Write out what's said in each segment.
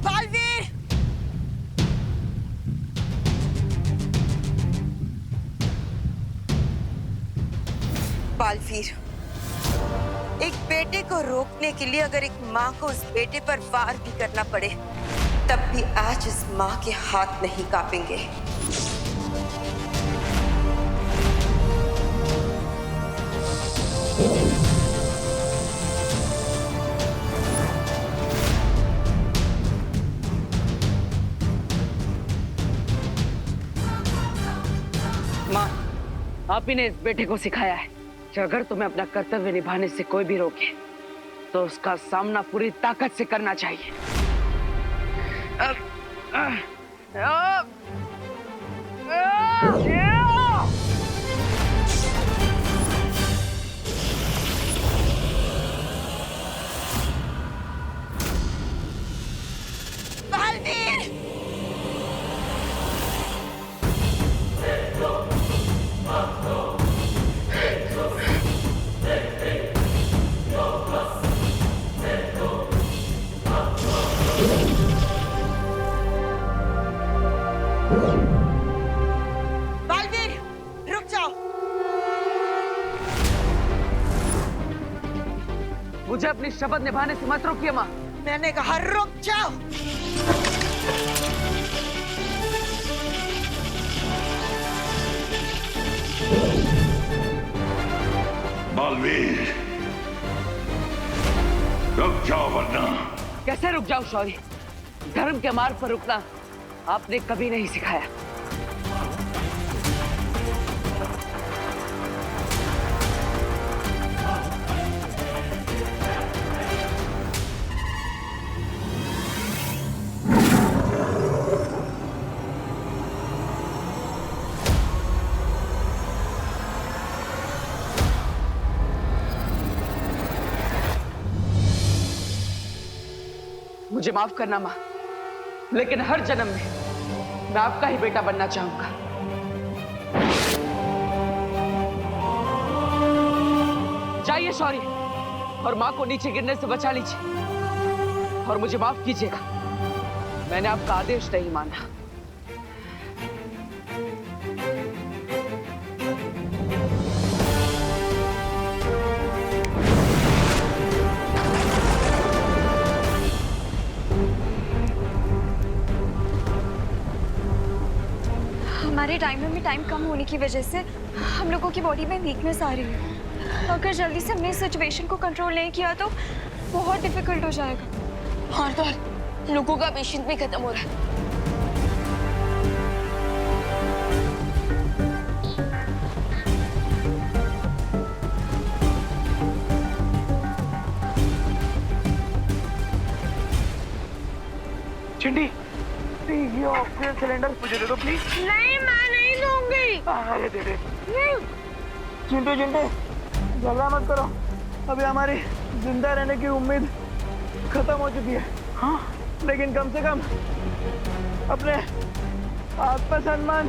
बालवीर! बालवीर, एक बेटे को रोकने के लिए अगर एक माँ को उस बेटे पर वार भी करना पड़े, तब भी आज इस माँ के हाथ नहीं कांपेंगे। माँ, आप ही ने इस बेटे को सिखाया है कि अगर तुम्हें अपना कर्तव्य निभाने से कोई भी रोके तो उसका सामना पूरी ताकत से करना चाहिए। बालवीर! बालवीर, रुक जाओ। मुझे अपनी शपथ निभाने से मत रोकिए माँ। मैंने कहा रुक जाओ। बालवीर, रुक जाओ वरना। कैसे रुक जाओ शौर्य? धर्म के मार्ग पर रुकना आपने कभी नहीं सिखाया। मुझे माफ करना माँ, लेकिन हर जन्म में मैं आपका ही बेटा बनना चाहूंगा। जाइए शौर्य और माँ को नीचे गिरने से बचा लीजिए और मुझे माफ कीजिएगा, मैंने आपका आदेश नहीं माना। हमारे टाइमर में टाइम कम होने की वजह से हम लोगों की बॉडी में वीकनेस आ रही है। अगर जल्दी से हमने इस सिचुएशन को कंट्रोल नहीं किया तो बहुत डिफिकल्ट हो जाएगा। और तो लोगों का पेशेंस भी खत्म हो रहा है। चिंटी, ये ऑक्सीजन सिलेंडर मुझे दे दो प्लीज। नहीं, मैं नहीं दूंगी। अरे दे दे। नहीं। चिंटू चिंटू, झगड़ा मत करो, अभी हमारी जिंदा रहने की उम्मीद खत्म हो चुकी है। हाँ, लेकिन कम से कम अपने आत्मसम्मान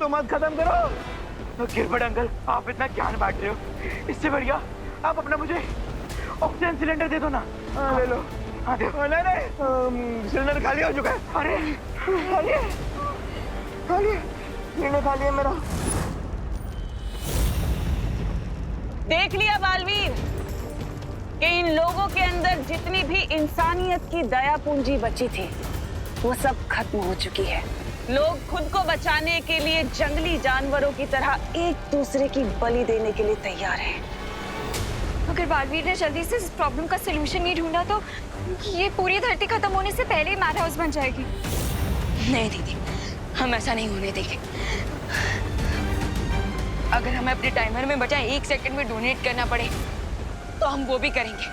तो मत खत्म करो। गिरबट अंकल, आप इतना ज्ञान बांट रहे हो, इससे बढ़िया आप अपना मुझे ऑक्सीजन सिलेंडर दे दो ना। ले लो। हाँ दे। नहीं नहीं, सिलेंडर खाली हो चुका है। अरे खाली है, खाली है, सिलेंडर खाली है मेरा। देख लिया बालवीर कि इन लोगों के अंदर जितनी भी इंसानियत की दया पूंजी बची थी वो सब खत्म हो चुकी है। लोग खुद को बचाने के लिए जंगली जानवरों की तरह एक दूसरे की बलि देने के लिए तैयार हैं। अगर बालवीर ने जल्दी से इस प्रॉब्लम का सलूशन नहीं ढूंढा तो ये पूरी धरती खत्म होने से पहले ही मैड हाउस बन जाएगी। नहीं दीदी, हम ऐसा नहीं होने देंगे। अगर हमें अपने टाइमर में बचा 1 सेकंड में डोनेट करना पड़े तो हम वो भी करेंगे।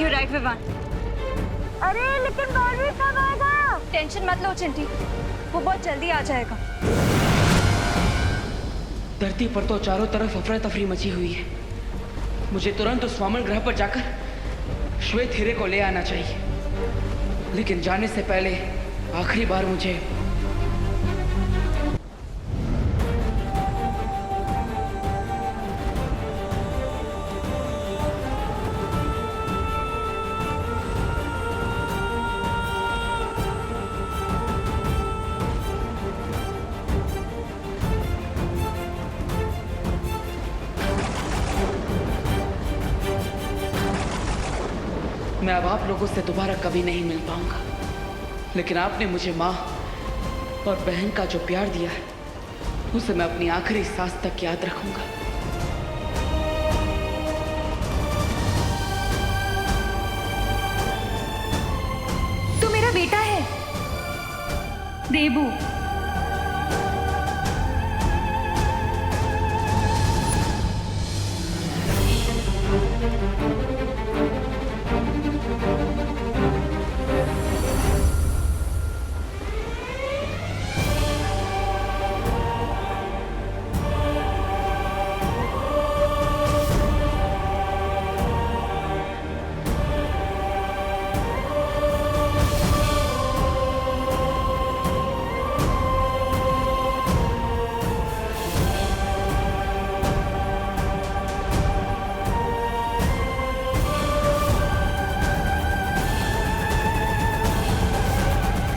You right Vivaan. अरे लेकिन बालवीर कब आएगा? टेंशन मत लो चिंटी, वो बहुत जल्दी आ जाएगा। धरती पर तो चारों तरफ अफरा तफरी मची हुई है। मुझे तुरंत उस वामन ग्रह पर जाकर श्वेत हीरे को ले आना चाहिए, लेकिन जाने से पहले आखिरी बार मुझे मैं अब आप लोगों से दोबारा कभी नहीं मिल पाऊंगा, लेकिन आपने मुझे माँ और बहन का जो प्यार दिया है उसे मैं अपनी आखिरी सांस तक याद रखूंगा। तू मेरा बेटा है देबू।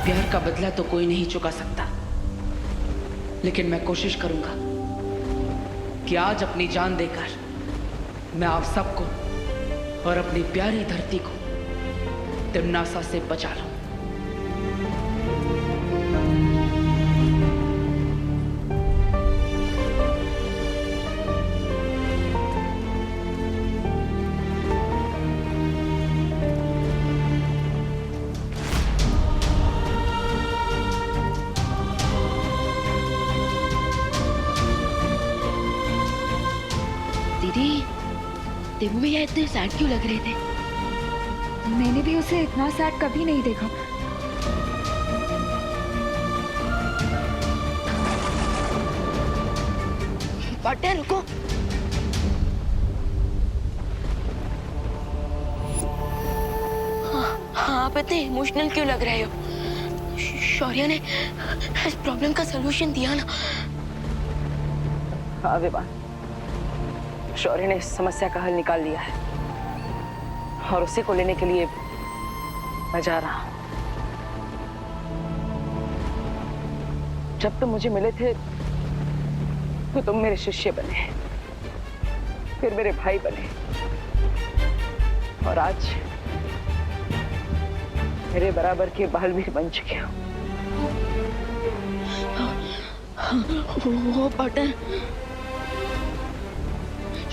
प्यार का बदला तो कोई नहीं चुका सकता, लेकिन मैं कोशिश करूंगा कि आज अपनी जान देकर मैं आप सबको और अपनी प्यारी धरती को तिमनासा से बचा लूं। दीदी, देबू भैया इतने सैड क्यों लग रहे थे? मैंने भी उसे इतना सैड कभी नहीं देखा। पार्टनर रुको। हाँ, आप इतने इमोशनल क्यों लग रहे हो? शौर्य ने इस प्रॉब्लम का सलूशन दिया ना। हाँ विवान, शौर्य ने इस समस्या का हल निकाल लिया है और उसी को लेने के लिए मैं जा रहा हूं। जब तुम मुझे मिले थे तो तुम मेरे शिष्य बने, फिर मेरे भाई बने, और आज मेरे बराबर के बालवीर बन चुके हो। वो पार्टनर,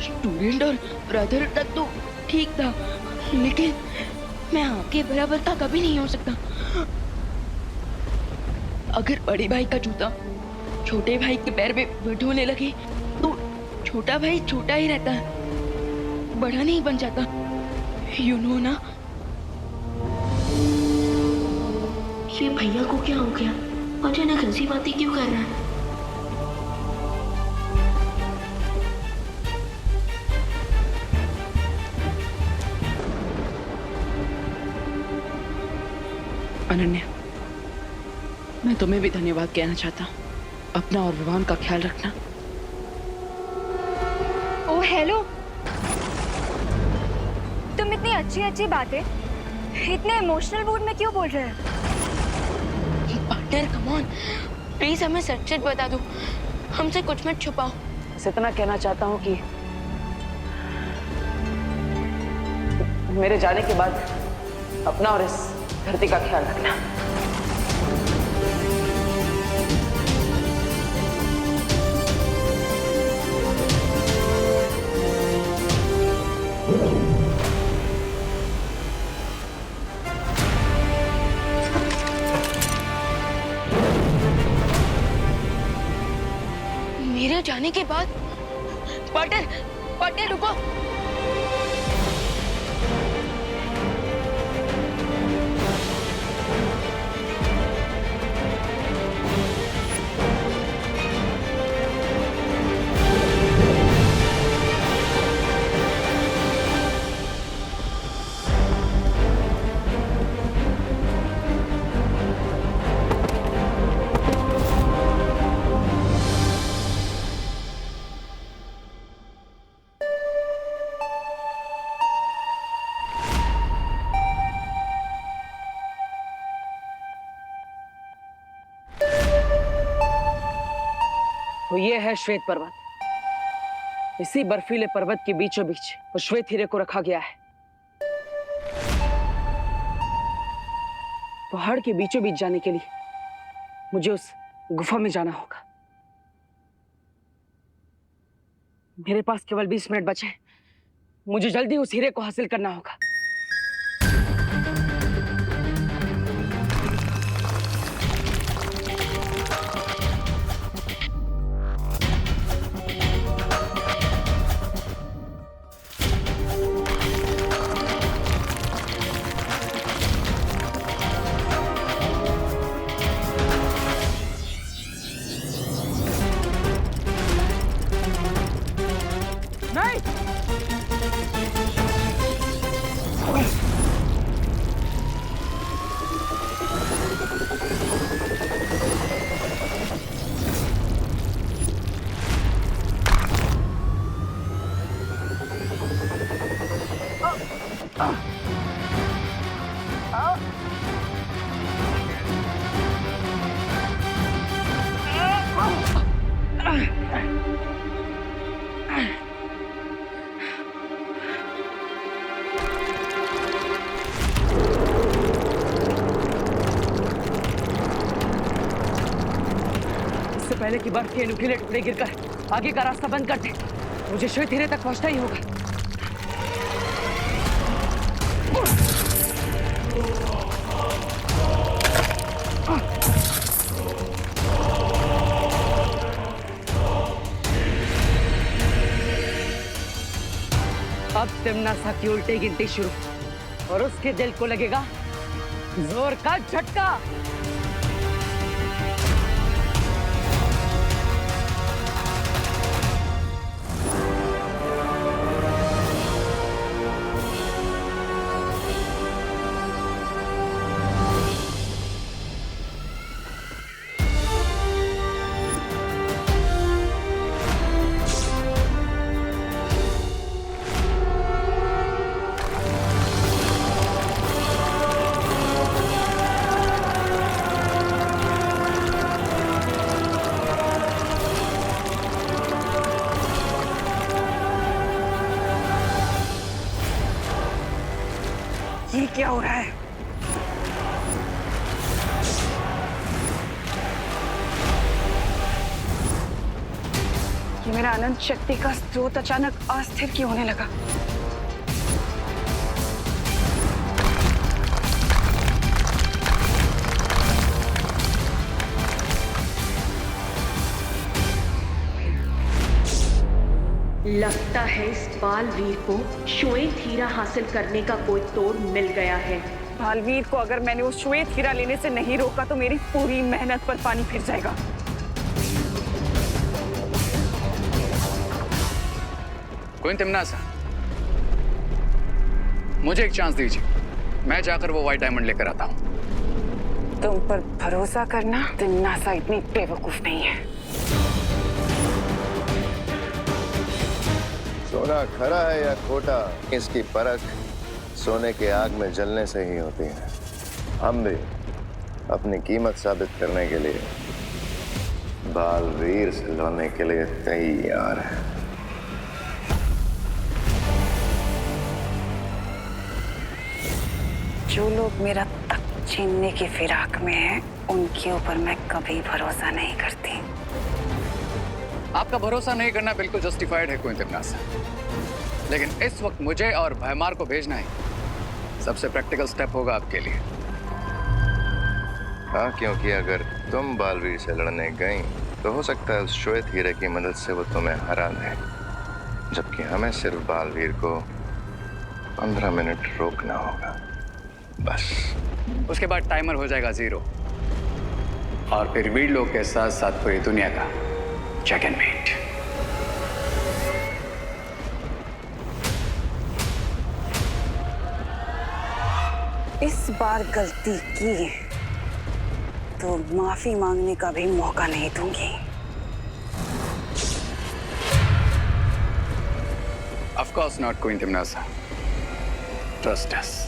स्टूडेंट और ब्रदर तक तो ठीक था, लेकिन मैं आपके बराबर का कभी नहीं हो सकता। अगर बड़े भाई का जूता छोटे भाई के पैर में ढोने लगे तो छोटा भाई छोटा ही रहता है, बड़ा नहीं बन जाता। यू नो ना। ये भैया को क्या हो गया? अचानक ऐसी बातें क्यों कर रहा है? अनन्या, मैं तुम्हें भी धन्यवाद कहना चाहता हूँ। अपना और विवान का ख्याल रखना। ओह हेलो, तुम इतनी अच्छी अच्छी बातें इतने इमोशनल मूड में क्यों बोल रहे हो? पार्टनर कम ऑन, प्लीज हमें सच सच बता दो, हमसे कुछ मत छुपाओ। बस इतना कहना चाहता हूँ कि मेरे जाने के बाद अपना और इस धरती का ख्याल रखना। मेरे जाने के बाद पार्टनर रुको। तो ये है श्वेत पर्वत। इसी बर्फीले पर्वत के बीचों बीच उस श्वेत हीरे को रखा गया है। पहाड़ के बीचों बीच जाने के लिए मुझे उस गुफा में जाना होगा। मेरे पास केवल 20 मिनट बचे हैं। मुझे जल्दी उस हीरे को हासिल करना होगा। पहले की बर्फ के नुकीले टुकड़े गिरकर आगे का रास्ता बंद कर दे। मुझे श्वेत हीरे तक पहुंचना ही होगा। अब तिम्नासा की उल्टी गिनती शुरू और उसके दिल को लगेगा जोर का झटका। ये क्या हो रहा है? ये मेरा अनंत शक्ति का स्रोत अचानक अस्थिर क्यों होने लगा? लगता है इस बालवीर को श्वेत हीरा हासिल करने का कोई तोड़ मिल गया है। बालवीर को अगर मैंने उस श्वेत हीरा लेने से नहीं रोका तो मेरी पूरी मेहनत पर पानी फिर जाएगा। क्वीन तिम्नासा, मुझे एक चांस दीजिए, मैं जाकर वो व्हाइट डायमंड लेकर आता हूँ। तुम पर भरोसा करना, तिम्नासा इतनी बेवकूफ नहीं है। सोना खरा है या खोटा, इसकी परख सोने के आग में जलने से ही होती है। हम भी अपनी कीमत साबित करने के लिए बालवीर से लड़ने के लिए तैयार हैं। जो लोग मेरा तख्त छीनने की फिराक में हैं, उनके ऊपर मैं कभी भरोसा नहीं करती। आपका भरोसा नहीं करना बिल्कुल जस्टिफाइड है क्वीन तिम्नासा, लेकिन इस वक्त मुझे और भयमार को भेजना ही सबसे प्रैक्टिकल स्टेप होगा आपके लिए। हाँ, क्योंकि अगर तुम बालवीर से लड़ने गई तो हो सकता है उस श्वेत हीरे की मदद से वो तुम्हें हरा दे, जबकि हमें सिर्फ बालवीर को 15 मिनट रोकना होगा, बस। उसके बाद टाइमर हो जाएगा 0 और फिर वीर लोग के साथ साथ पूरी दुनिया का चेक एंड मेट। इस बार गलती की तो माफी मांगने का भी मौका नहीं दूंगी। Of course not, Queen Timnasa. Trust us.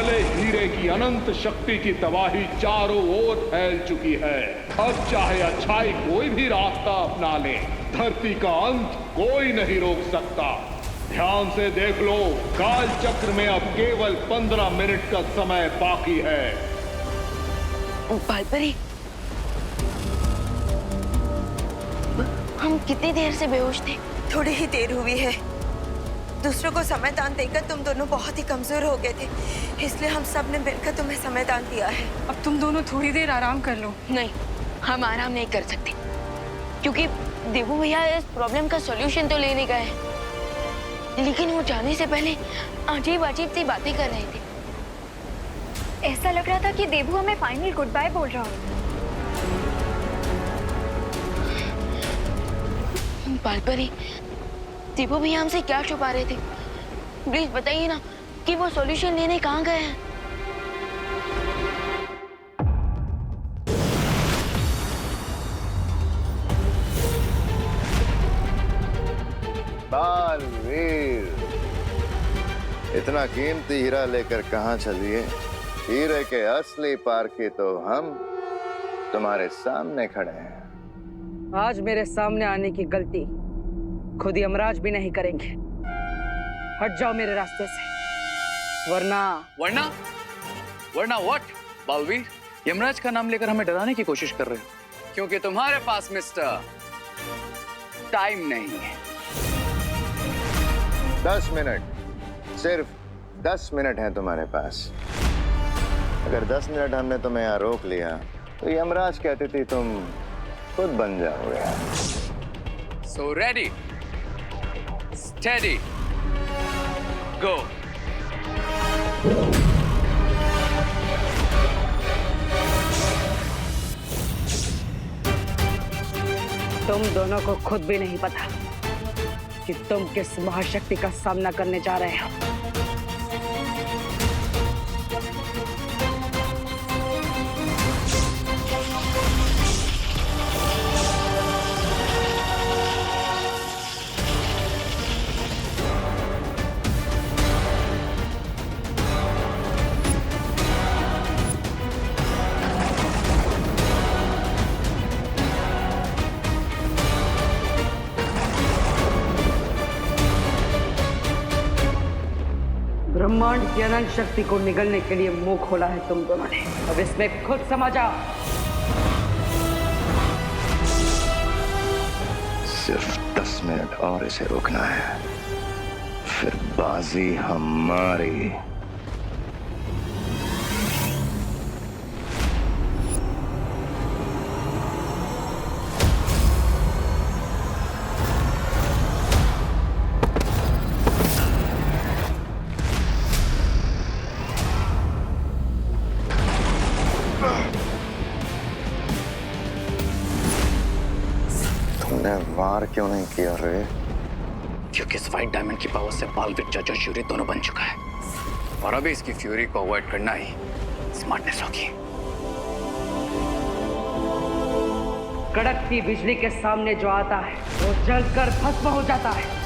जले हीरे की अनंत शक्ति की तबाही चारों ओर फैल चुकी है। अब चाहे अच्छाई कोई भी रास्ता अपना ले, धरती का अंत कोई नहीं रोक सकता। ध्यान से देख लो, काल चक्र में अब केवल 15 मिनट का समय बाकी है। बालपरी, हम कितनी देर से बेहोश थे? थोड़ी ही देर हुई है। दूसरों को समयदान देकर तुम दोनों बहुत ही कमजोर हो गए थे, इसलिए हम सब ने मिलकर तुम्हें समयदान दिया है। अब तुम दोनों थोड़ी देर आराम कर लो। नहीं, हम आराम नहीं कर सकते, क्योंकि देवू भैया इस प्रॉब्लम का सॉल्यूशन तो लेने गए हैं, लेकिन वो जाने से पहले अजीब अजीब सी बातें कर रहे थे। ऐसा लग रहा था कि देवू हमें फाइनल गुड बाय बोल रहा हो। बालपरी, देवू भैया हमसे क्या छुपा रहे थे? प्लीज बताइए ना कि वो सॉल्यूशन लेने कहाँ गए हैं। बालवीर, इतना कीमती हीरा लेकर कहाँ चलिए? हीरे के असली पारखी तो हम तुम्हारे सामने खड़े हैं। आज मेरे सामने आने की गलती खुद यमराज भी नहीं करेंगे। हट जाओ मेरे रास्ते से, वरना व्हाट? बालवीर, यमराज का नाम लेकर हमें डराने की कोशिश कर रहे हो, क्योंकि तुम्हारे पास मिस्टर टाइम नहीं है। 10 मिनट, सिर्फ 10 मिनट है तुम्हारे पास। अगर 10 मिनट हमने तुम्हें यहाँ रोक लिया तो यमराज की अतिथि तुम खुद बन जाओगे। So ready, steady, go. तुम दोनों को खुद भी नहीं पता कि तुम किस महाशक्ति का सामना करने जा रहे हो। ब्रह्मांड की अनंत शक्ति को निगलने के लिए मुंह खोला है तुम दोनों ने। अब इसमें खुद समझ आओ। सिर्फ 10 मिनट और इसे रोकना है, फिर बाजी हमारी। वार क्यों नहीं किया रे? क्योंकि इस व्हाइट डायमंड की पावर से बालवीर, जज और श्यूरी दोनों बन चुका है, और अभी इसकी फ्यूरी को अवॉइड करना ही स्मार्टनेस होगी। कड़कती बिजली के सामने जो आता है वो जलकर भस्म हो जाता है।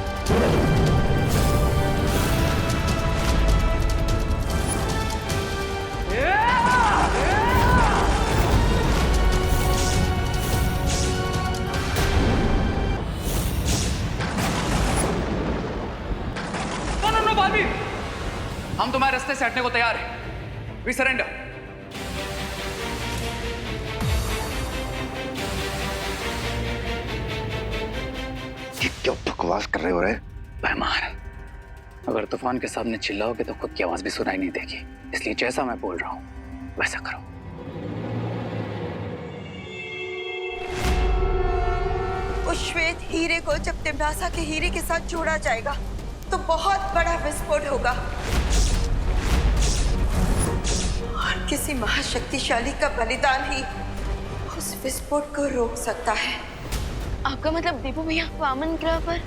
हम तुम्हारे रास्ते से हटने को तैयार हैं। We surrender. ये क्या बकवास कर रहे हो रे? मेहमान, अगर तूफान के सामने चिल्लाओगे तो खुद की आवाज भी सुनाई नहीं देगी, इसलिए जैसा मैं बोल रहा हूं वैसा करो। उस श्वेत हीरे को जब तिम्नासा के हीरे के साथ जोड़ा जाएगा तो बहुत बड़ा विस्फोट होगा और किसी महाशक्तिशाली का बलिदान ही उस विस्फोट को रोक सकता है। आपका मतलब देवू भैया वामन ग्रह पर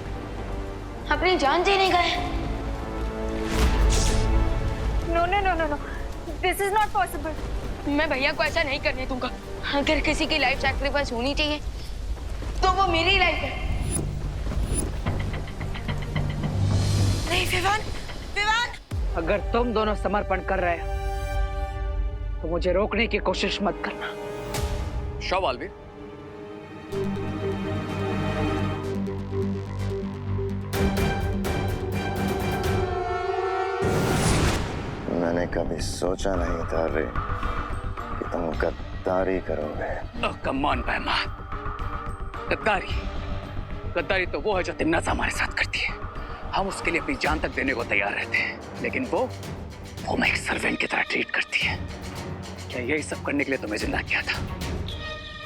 अपनी जान देने गए? No no no no no, this is not possible. मैं भैया को ऐसा नहीं करने दूंगा। अगर किसी की लाइफ सैक्रिफाइस होनी चाहिए तो वो मेरी लाइफ है। नहीं विवान, विवान! अगर तुम दोनों समर्पण कर रहे हो तो मुझे रोकने की कोशिश मत करना। शो बालवीर। मैंने कभी सोचा नहीं था रे कि तुम गद्दारी करोगे। कम ऑन भैमार, गद्दारी गद्दारी तो वो है जो तिम्नासा हमारे साथ करती है। हम उसके लिए अपनी जान तक देने को तैयार रहते हैं, लेकिन वो मैं एक सर्वेंट की तरह ट्रीट करती है। क्या यही सब करने के लिए तुम्हें जिंदा किया था?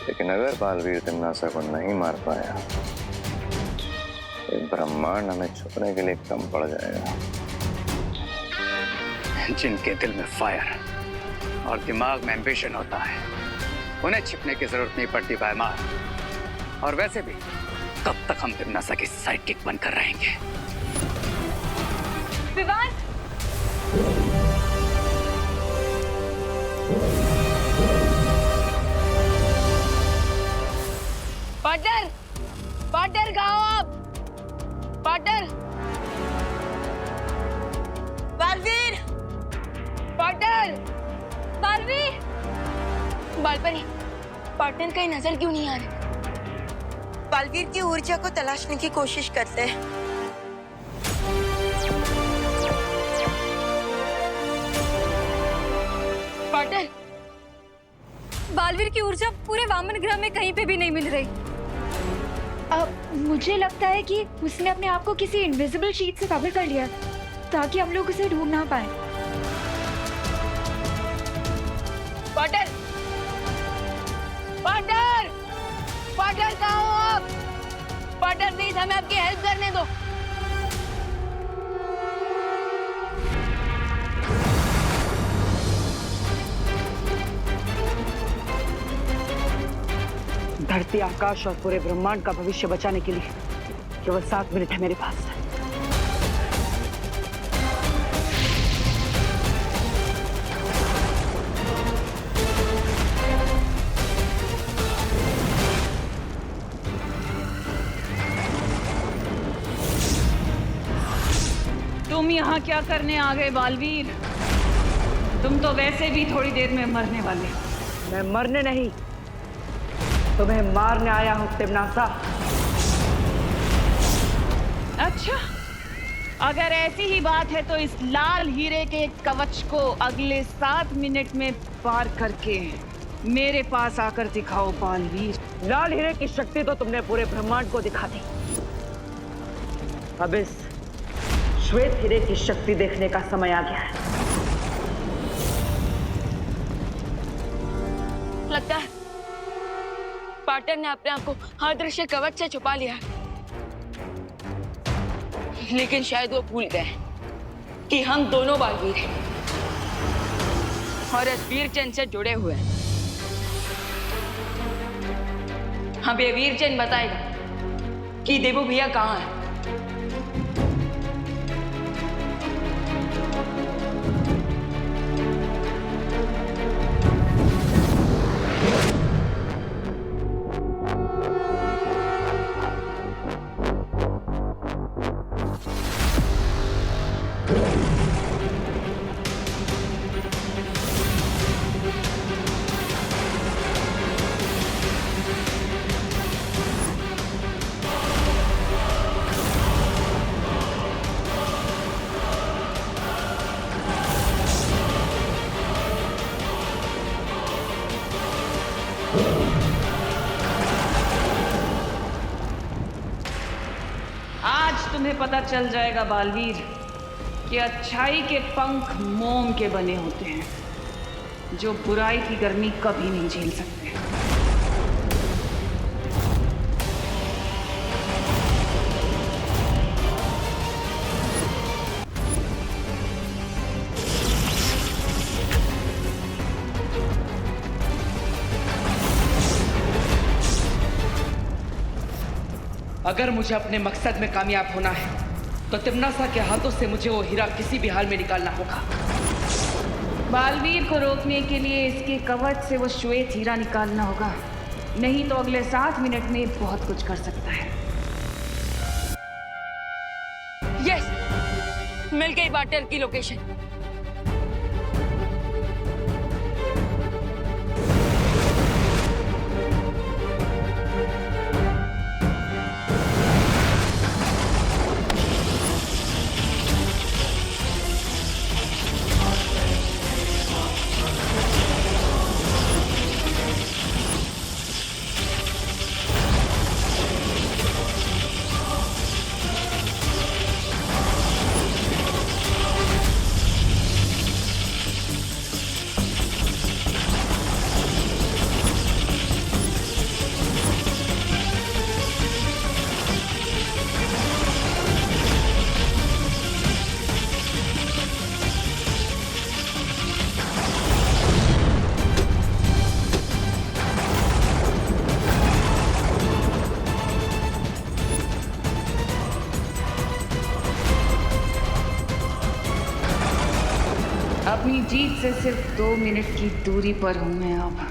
लेकिन अगर बालवीर तिम्नासा को नहीं मार पाया, एक ब्रह्मांड हमें छुपने के लिए कम पड़ जाएगा। जिनके दिल में फायर और दिमाग में एम्बिशन होता है, उन्हें छिपने की जरूरत नहीं पड़ती भैमार। और वैसे भी कब तक हम तिम्नासा की साइड किक बनकर रहेंगे? विवान! पार्टनर, पार्टनर कहाँ हो आप? Partner, Baalveer! Partner, Baalveer! Baalpari, partner कहीं नजर क्यों नहीं आ रही? बालवीर की ऊर्जा को तलाशने की कोशिश करते हैं। पार्टनर, बालवीर की ऊर्जा पूरे वामन ग्रह में कहीं पे भी नहीं मिल रही। अब मुझे लगता है कि उसने अपने आप को किसी इनविजिबल शीट से कवर कर लिया ताकि हम लोग उसे ढूंढ ना पाए। पार्टनर, पार्टनर, पार्टनर कहाँ हो आप? पार्टनर प्लीज हमें आपकी हेल्प करने दो। धरती, आकाश और पूरे ब्रह्मांड का भविष्य बचाने के लिए केवल 7 मिनट है मेरे पास। तुम यहाँ क्या करने आ गए बालवीर? तुम तो वैसे भी थोड़ी देर में मरने वाले। मैं मरने नहीं, तुम्हें मारने आया हूं तिम्नासा। अच्छा, अगर ऐसी ही बात है तो इस लाल हीरे के कवच को अगले 7 मिनट में पार करके मेरे पास आकर दिखाओ बालवीर। लाल हीरे की शक्ति तो तुमने पूरे ब्रह्मांड को दिखा दी, अब इस श्वेत हीरे की शक्ति देखने का समय आ गया है। लगता है पार्टनर ने अपने आप को अदृश्य कवच से छुपा लिया, लेकिन शायद वो भूल गए कि हम दोनों बालवीर हैं और इस वीर चिन्ह से जुड़े हुए हैं। अब ये वीर चिन्ह बताएगा कि देवू भैया कहाँ है। तुम्हें पता चल जाएगा बालवीर कि अच्छाई के पंख मोम के बने होते हैं जो बुराई की गर्मी कभी नहीं झेल सकते। अगर मुझे अपने मकसद में कामयाब होना है तो तिम्नासा के हाथों से मुझे वो हीरा किसी भी हाल में निकालना होगा। बालवीर को रोकने के लिए इसके कवच से वो श्वेत हीरा निकालना होगा, नहीं तो अगले 7 मिनट में बहुत कुछ कर सकता है। यस, मिल गई पार्टनर की लोकेशन। अपनी जीत से सिर्फ 2 मिनट की दूरी पर हूं मैं अब।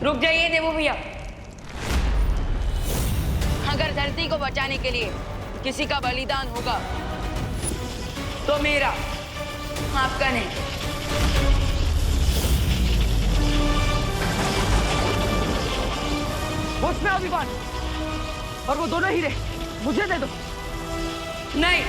रुक जाइए देवू भैया। अगर धरती को बचाने के लिए किसी का बलिदान होगा तो मेरा, आपका नहीं। उसमें अभिमान और वो दोनों हीरे मुझे दे दो। नहीं,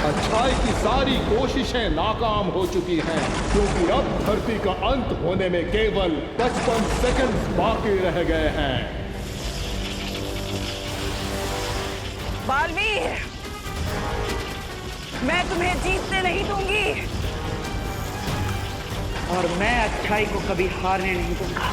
अच्छाई की सारी कोशिशें नाकाम हो चुकी हैं, क्योंकि अब धरती का अंत होने में केवल 55 सेकंड बाकी रह गए हैं। बालवीर, मैं तुम्हें जीतने नहीं दूंगी और मैं अच्छाई को कभी हारने नहीं दूंगा।